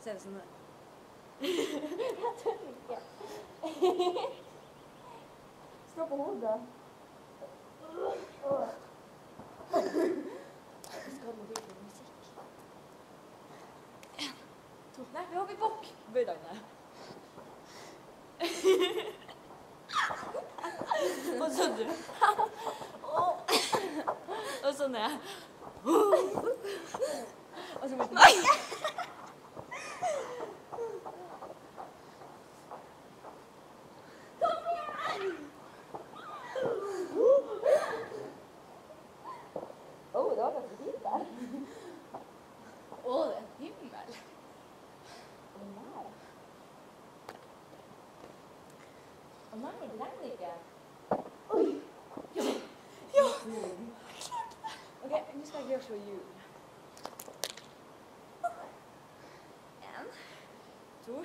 Ser det sånn ut? Jeg tør ikke. Stå på hodet. Skal du bli på musikk? En, to. Nei, vi hopper i bokk. Bøy deg ned. Og så du. Og så ned. Og så bort. Nei! Det var ganske fint der. Å, det er en himmel. Å nei, det regner ikke. Oi! Ja! Ja! Ok, nå skal jeg greie å slå hjul. En, to.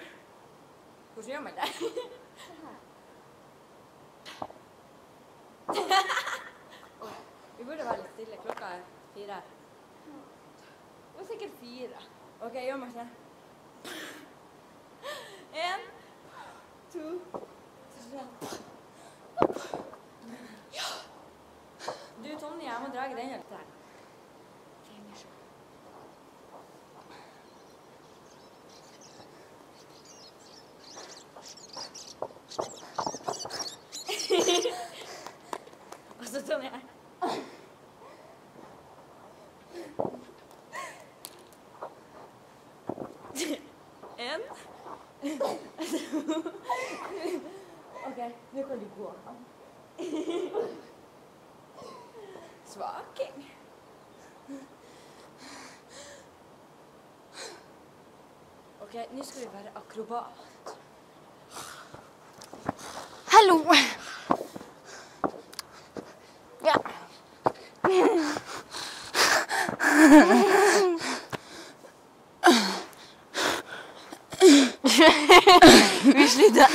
Hvordan gjør man det? Vi burde være litt stille. Klokka er 4. Det var sikkert 4. Ok, gjør meg sånn. 1, 2, 3. Ja! Du, Tonje, jeg må drage den litt her. Og så Tonje. En. Ok, nå kan du gå. Svaking. Ok, nå skal vi være akrobat. Hallo! Ja. Vi slutter.